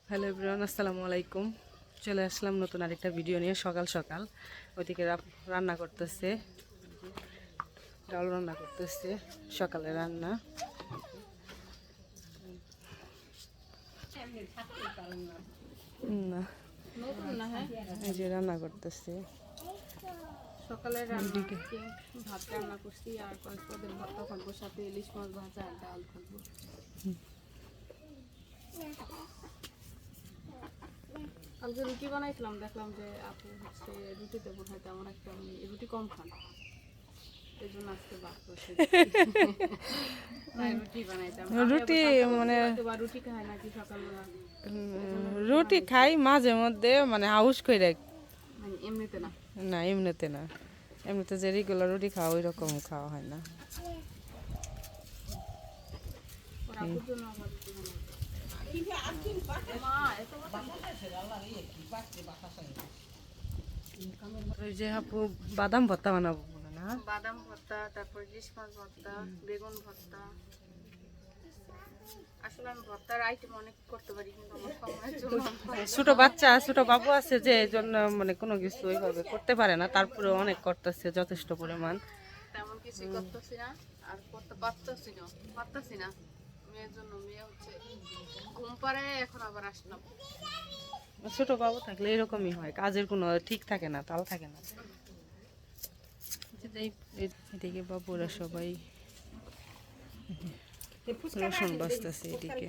Hello everyone, আসসালামু আলাইকুম। চলে আসলাম নতুন আরেকটা ভিডিও নিয়ে। সকাল সকাল ওইদিকে রান্না করতেছে, ডাল রান্না করতেছে, সকালে রান্না। না এই যে রান্না করতেছে সকালে ভাত রান্না করছি আর কয়েকদিন ভর্তা থাকবো, সাথে ইলিশ মাছ ভাজা আর ডাল থাকবো। কালকে রুটি বানাইছিলাম, দেখলাম যে আপু হচ্ছে রুটিতে বোধহয় তেমন একটা রুটি কম খান, এই জন্য আজকে ভাত করছি। রুটি বানাইতাম, রুটি মানে রুটি খায় নাকি সকালবেলা? রুটি খাই মাঝে মধ্যে, মানে হাউস করে। মানে এমনিতে না, না এমনিতে না, এমনিতে যে রেগুলার রুটি খাওয়া ওই রকম খাওয়া হয় না। ওর আপুর জন্য আবার রুটি বানাইতাম। ওই যে আপু বাদাম ভর্তা বানাবো বলে না? বাদাম ভর্তা, তারপর ইলিশ মাছ ভর্তা, বেগুন ভর্তা। আসলে আমি ভর্তার আইটেম অনেক করতে পারি, কিন্তু আমার সময়ের জন্য ছোট বাচ্চা, ছোট বাবু আছে যে এই জন্য মানে কোনো কিছু ওইভাবে করতে পারে না। তারপরে অনেক করতেছে যথেষ্ট পরিমাণ। তেমন কিছুই করতেছি না, আর করতে পারতেছি না মেয়ের জন্য। মেয়ে হচ্ছে ঘুম পাড়ায়, এখন আবার আসলাম। ছোট বাবু থাকলে এরকমই হয়, কাজের কোনো ঠিক থাকে না, তাল থাকে না। এদিকে বাবুরা সবাই রসুন বাজতেছে এদিকে।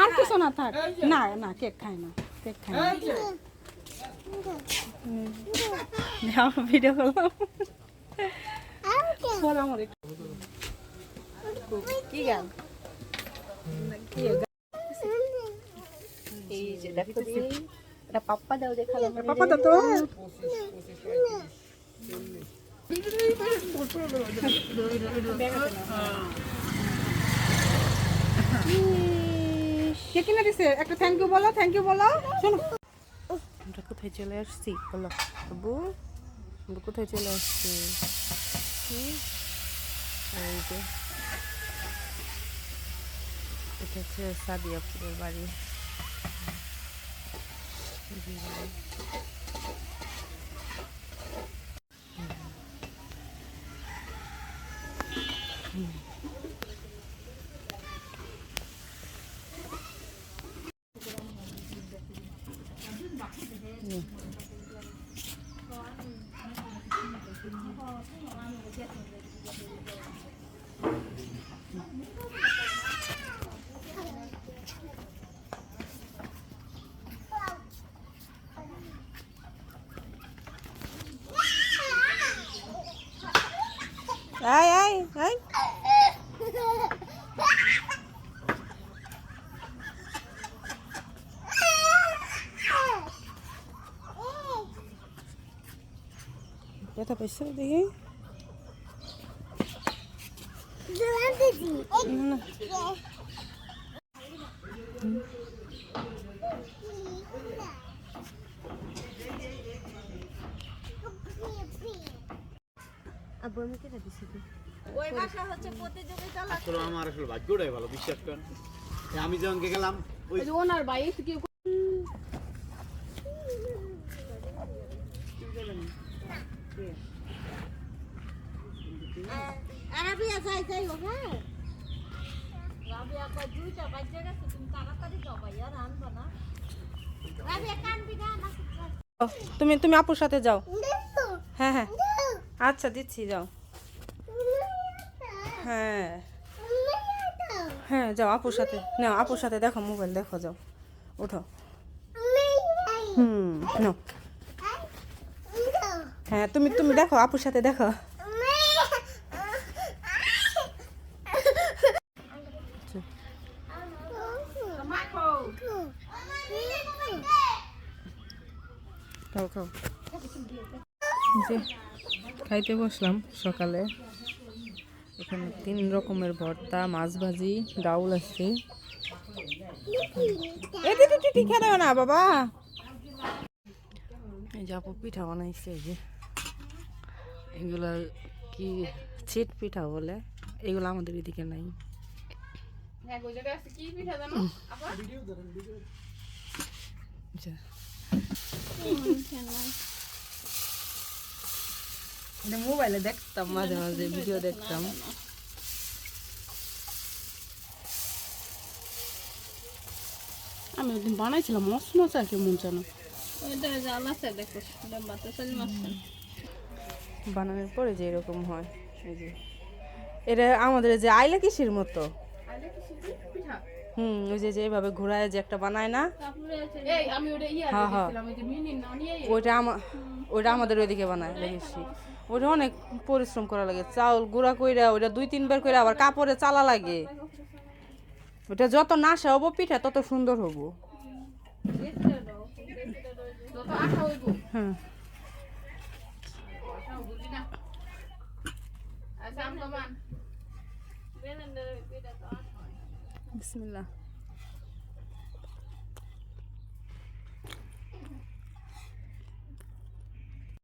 আর কিছু না থাক, না না কেক খায় না, কেক খায় না। ভিডিও করলাম কি গান? এই যে দেখো এটা পাপ্পা দাও, দেখালো পাপ্পা দাও তো। কে কিনে দিছে? একটা থ্যাংক ইউ বলো, থ্যাংক ইউ বলো। শোনো, আমরা কোথায় চলে আসছি বলো বাবু, আমরা কোথায় চলে আসছি? এই যে এটা হচ্ছে সাদিয়াপুরের বাড়ি। আয় আয় আয়, ব্যথা পাইছো দেখি? না আমার আসলে ভাগ্যটাই ভালো, বিশ্বাস করেন। আমি যখন গেলাম ওই ওনার ভাই কি আরাবিয়া যাই যাই ও হ্যাঁ রাবিয়া কই দুইটা বাজে গেছে, তুমি তাড়াতাড়ি যাও ভাইয়া, রানবা না। রাবিয়া কানবি না না। তুমি তুমি আপুর সাথে যাও। হ্যাঁ হ্যাঁ আচ্ছা দিচ্ছি, যাও। হ্যাঁ হ্যাঁ যাও আপুর সাথে, নাও আপুর সাথে দেখো, মোবাইল দেখো, যাও উঠো। নাও। হ্যাঁ তুমি তুমি দেখো, আপুর সাথে দেখো। খাও খাও। যে খাইতে বসলাম সকালে, এখানে 3 রকমের ভর্তা, মাছ ভাজি, ডাউল আছে। খেয়ে না বাবা। এই যে আপু পিঠা বানাইছে, এই যে এগুলো কি চিট পিঠা বলে, এগুলো আমাদের এদিকে নাই। হ্যাঁ ওই জায়গায় আছে কি পিঠা জানো আপা? আচ্ছা, মোবাইলে দেখতাম মাঝে মাঝে, ভিডিও দেখতাম। আমি ওইদিন বানাইছিলাম মস্ত মজা আর কি মন জানো। বানানোর পরে যে এরকম হয়, এই যে এটা আমাদের যে আইলা কিসের মতো। ওই যে এইভাবে ঘোরায় যে একটা বানায় না, এই আমি ওটা হ্যাঁ হ্যাঁ, দেখছিলাম ওই যে মিনি না নিয়ে ওইটা আমাদের ওইদিকে বানায় দেখেছি। ওইটা অনেক পরিশ্রম করা লাগে, চাউল গুঁড়া কইরা ওইটা 2-3 বার করে আবার কাপড়ে চালা লাগে। ওইটা যত নাশা হবো পিঠা তত সুন্দর হবো। যত আঠা হইব হ্যাঁ, আঠা বুঝি না। আচ্ছা আম কমান বিসমিল্লাহ।